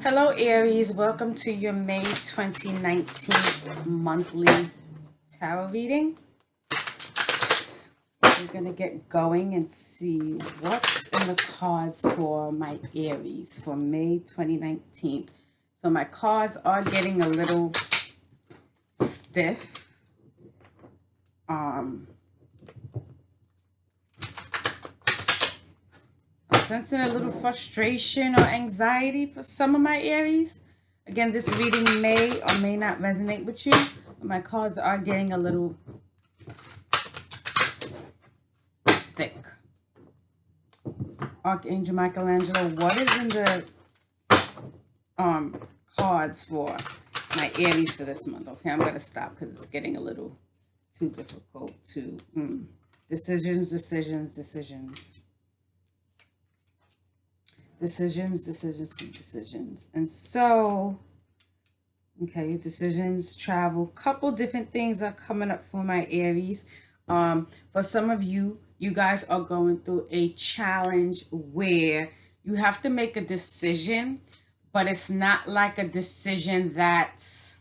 Hello, Aries. Welcome to your May 2019 monthly tarot reading. We're going to get going and see what's in the cards for my Aries for May 2019. So my cards are getting a little stiff. I'm sensing a little frustration or anxiety for some of my Aries. Again, this reading may or may not resonate with you, but my cards are getting a little thick. Archangel Michelangelo, what is in the cards for my Aries for this month? Okay, I'm going to stop because it's getting a little too difficult to... Decisions. And so, okay, decisions, travel, couple different things are coming up for my Aries. For some of you, you guys are going through a challenge where you have to make a decision, but it's not like a decision that's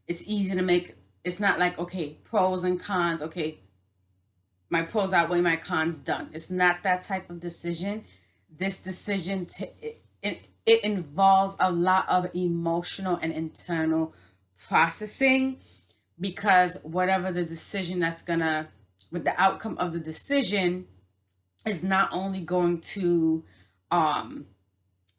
it's easy to make. It's not like, okay, pros and cons, okay, my pros outweigh my cons, done. It's not that type of decision. This decision, it involves a lot of emotional and internal processing, because whatever the decision with the outcome of the decision is not only going to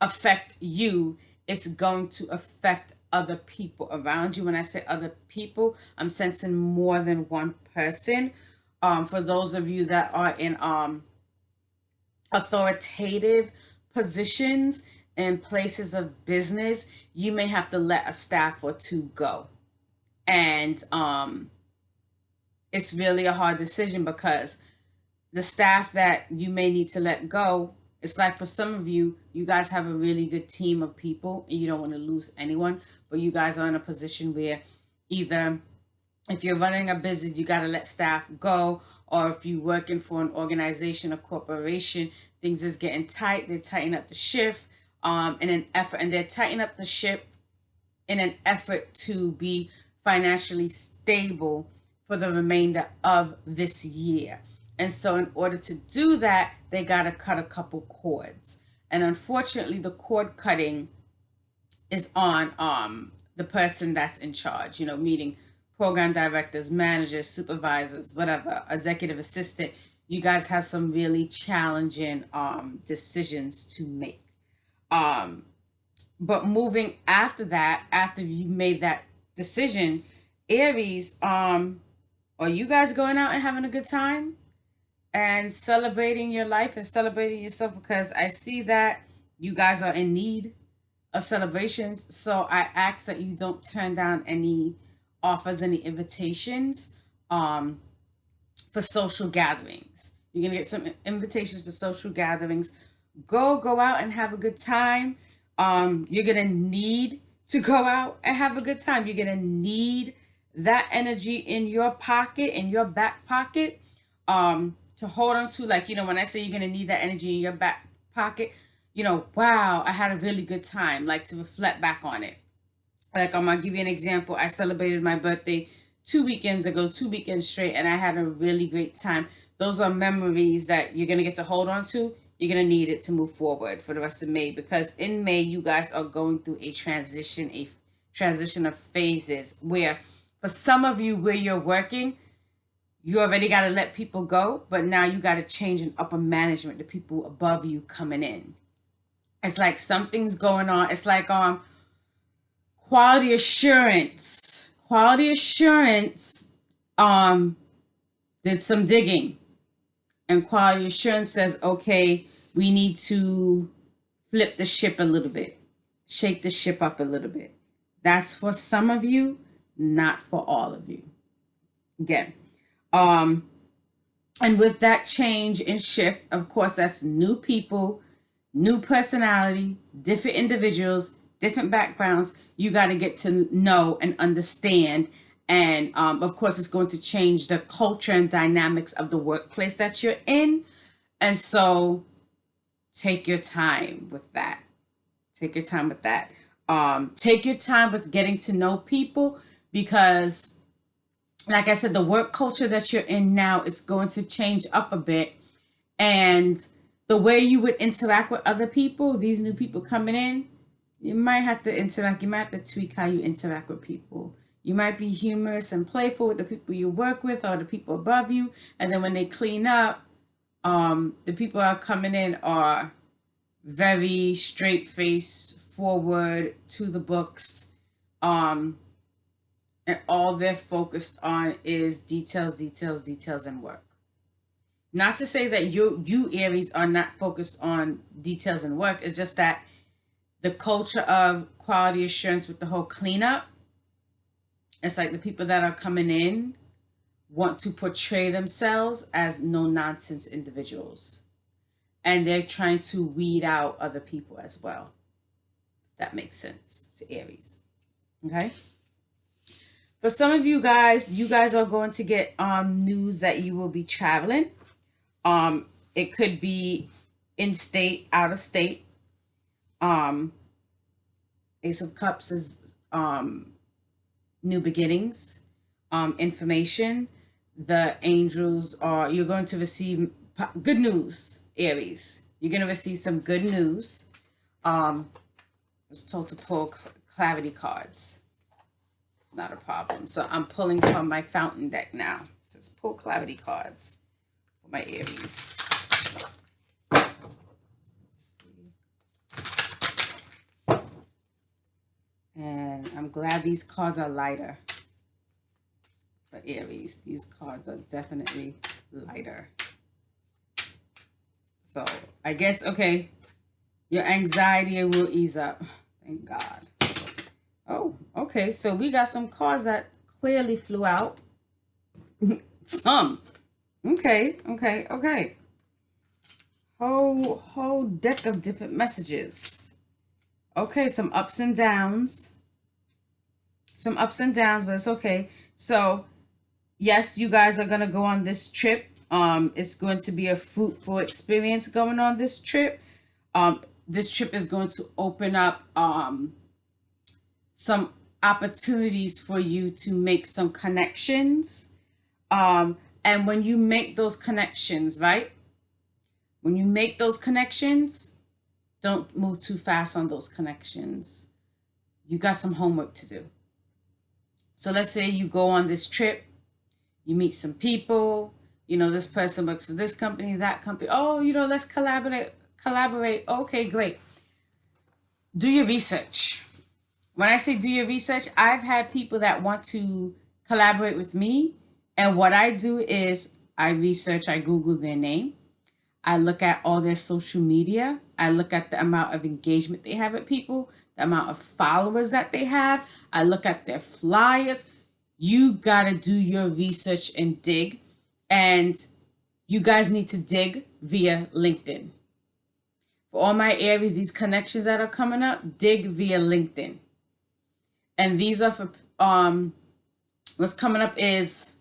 affect you, it's going to affect other people around you. When I say other people, I'm sensing more than one person. For those of you that are in authoritative positions and places of business, you may have to let a staff or two go. And it's really a hard decision, because the staff that you may need to let go, it's like for some of you, you guys have a really good team of people and you don't want to lose anyone, but you guys are in a position where either if you're running a business, you got to let staff go, or if you're working for an organization or corporation, things is getting tight, they tighten up the ship in an effort, and they're tightening up the ship in an effort to be financially stable for the remainder of this year. And so in order to do that, they got to cut a couple cords. And unfortunately, the cord cutting is on the person that's in charge, meaning program directors, managers, supervisors, whatever, executive assistant. You guys have some really challenging decisions to make. But moving after that, after you made that decision, Aries, are you guys going out and having a good time and celebrating your life and celebrating yourself? Because I see that you guys are in need of celebrations. So I ask that you don't turn down any offers, any invitations for social gatherings. You're gonna get some invitations for social gatherings. Go out and have a good time. You're gonna need to go out and have a good time. You're gonna need that energy in your pocket, in your back pocket, to hold on to. Like, when I say you're gonna need that energy in your back pocket, wow, I had a really good time, like to reflect back on it. Like, I'm gonna give you an example. I celebrated my birthday 2 weekends ago, 2 weekends straight, and I had a really great time. Those are memories that you're gonna get to hold on to. You're gonna need it to move forward for the rest of May, because in May you guys are going through a transition of phases, where for some of you where you're working, you already got to let people go, but now you got to change in upper management, the people above you coming in. It's like something's going on. It's like quality assurance did some digging, and quality assurance says, okay, we need to flip the ship a little bit, shake the ship up a little bit. That's for some of you, not for all of you. Again, and with that change and shift, of course, that's new people, new personality, different individuals, different backgrounds. You got to get to know and understand. And of course, it's going to change the culture and dynamics of the workplace that you're in. And so take your time with that. Take your time with that. Take your time with getting to know people because, like I said, the work culture that you're in now is going to change up a bit. And the way you would interact with other people, these new people coming in, you might have to interact. You might have to tweak how you interact with people. You might be humorous and playful with the people you work with or the people above you. And then when they clean up, the people are coming in are very straight face forward to the books. And all they're focused on is details, details, details, and work. Not to say that you Aries are not focused on details and work. It's just that the culture of quality assurance with the whole cleanup, it's like the people that are coming in want to portray themselves as no nonsense individuals. And they're trying to weed out other people as well. That makes sense to Aries. Okay. For some of you guys are going to get news that you will be traveling. It could be in state, out of state. Ace of Cups is new beginnings, information. The angels are, you're going to receive good news, Aries. You're going to receive some good news. I was told to pull clarity cards. Not a problem. So I'm pulling from my fountain deck now. It says pull clarity cards for my Aries. And I'm glad these cards are lighter for Aries. These cards are definitely lighter. So I guess, okay, your anxiety will ease up. Thank God. Oh, okay. So we got some cards that clearly flew out. Some. Okay. Whole deck of different messages. Okay, some ups and downs. Some ups and downs, but it's okay. So, yes, you guys are going to go on this trip. It's going to be a fruitful experience going on this trip. This trip is going to open up some opportunities for you to make some connections. And when you make those connections, right? When you make those connections, don't move too fast on those connections. You got some homework to do. So let's say you go on this trip, you meet some people, you know, this person works for this company, that company. Oh, you know, let's collaborate. Okay, great. Do your research. When I say do your research, I've had people that want to collaborate with me. And what I do is I research, I Google their name. I look at all their social media. I look at the amount of engagement they have with people, the amount of followers that they have. I look at their flyers. You got to do your research and dig. And you guys need to dig via LinkedIn. For all my Aries, these connections that are coming up, dig via LinkedIn. And these are for, what's coming up is,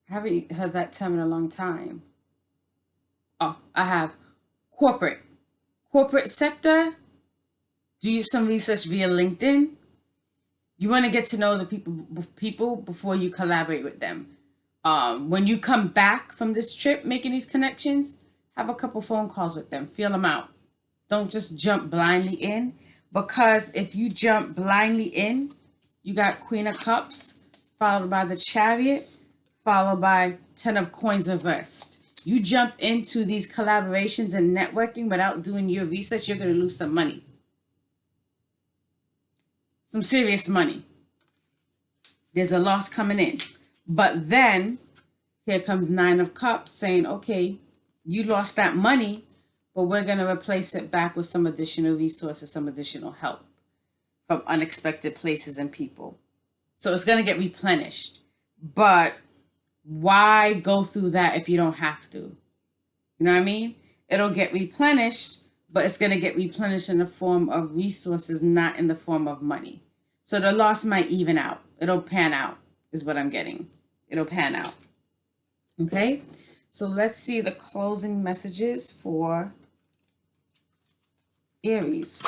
I haven't heard that term in a long time. Oh, I have corporate sector. Do some research via LinkedIn. You want to get to know the people before you collaborate with them. When you come back from this trip, making these connections, have a couple phone calls with them. Feel them out. Don't just jump blindly in, because if you jump blindly in, you got Queen of Cups, followed by the Chariot, followed by 10 of Coins reversed. You jump into these collaborations and networking without doing your research, you're going to lose some money. Some serious money. There's a loss coming in. But then, here comes 9 of Cups saying, okay, you lost that money, but we're going to replace it back with some additional resources, some additional help from unexpected places and people. So it's going to get replenished. But why go through that if you don't have to? You know what I mean? It'll get replenished, but it's going to get replenished in the form of resources, not in the form of money. So the loss might even out. It'll pan out, is what I'm getting. It'll pan out. Okay? So let's see the closing messages for Aries.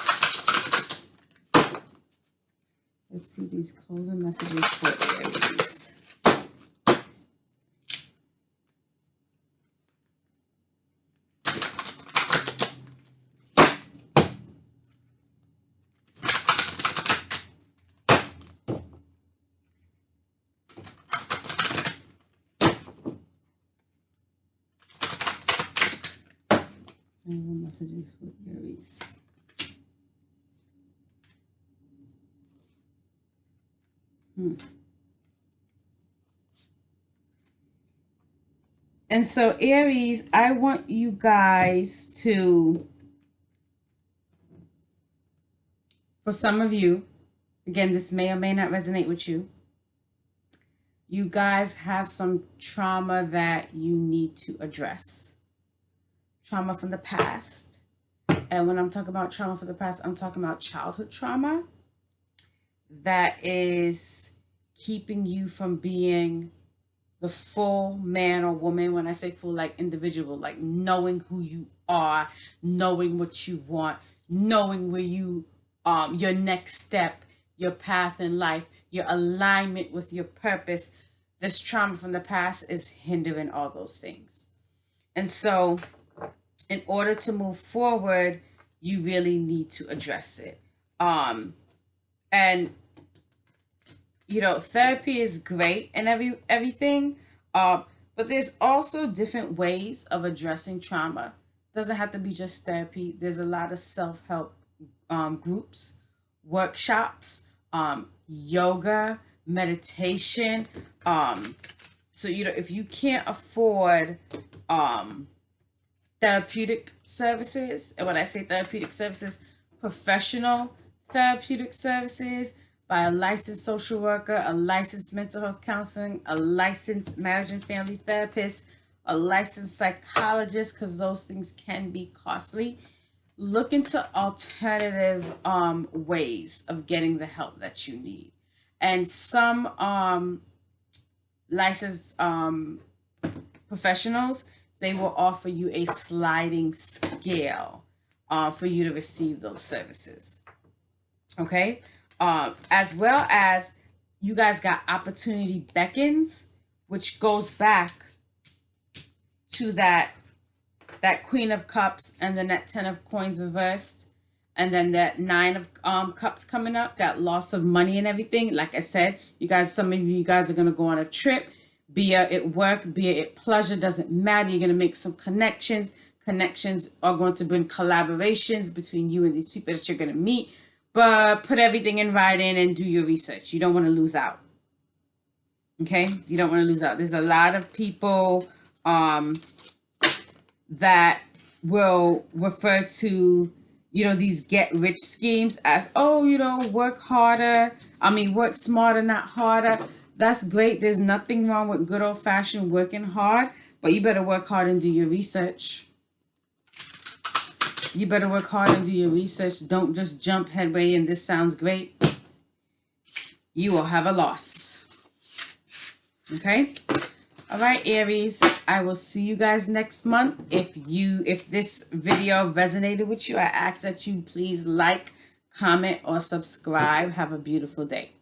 Let's see these closing messages for Aries. Closing messages for Aries. And so, Aries, I want you guys to, for some of you, again, this may or may not resonate with you. You guys have some trauma that you need to address. Trauma from the past. And when I'm talking about trauma from the past, I'm talking about childhood trauma that is keeping you from being the full man or woman. When I say full, like individual, like knowing who you are, knowing what you want, knowing where you, your next step, your path in life, your alignment with your purpose. This trauma from the past is hindering all those things. And so in order to move forward, you really need to address it. And you know, therapy is great and everything, but there's also different ways of addressing trauma. Doesn't have to be just therapy. There's a lot of self-help groups, workshops, yoga, meditation. So you know, if you can't afford therapeutic services, and when I say therapeutic services, professional therapeutic services by a licensed social worker, a licensed mental health counseling, a licensed marriage and family therapist, a licensed psychologist, because those things can be costly. Look into alternative ways of getting the help that you need. And some licensed professionals, they will offer you a sliding scale for you to receive those services. Okay? As well as you guys got opportunity beckons, which goes back to that Queen of Cups and then that 10 of Coins reversed, and then that 9 of Cups coming up, that loss of money and everything. Like I said, you guys, some of you guys are going to go on a trip, be it at work, be it at pleasure, doesn't matter. You're going to make some connections. Connections are going to bring collaborations between you and these people that you're going to meet. But put everything in writing and do your research. You don't want to lose out. Okay? You don't want to lose out. There's a lot of people that will refer to, you know, these get-rich schemes as, oh, you know, work harder. Work smarter, not harder. That's great. There's nothing wrong with good old-fashioned working hard. But you better work hard and do your research. You better work hard and do your research. Don't just jump headway and this sounds great. You will have a loss. Okay? All right, Aries. I will see you guys next month. If this video resonated with you, I ask that you please like, comment, or subscribe. Have a beautiful day.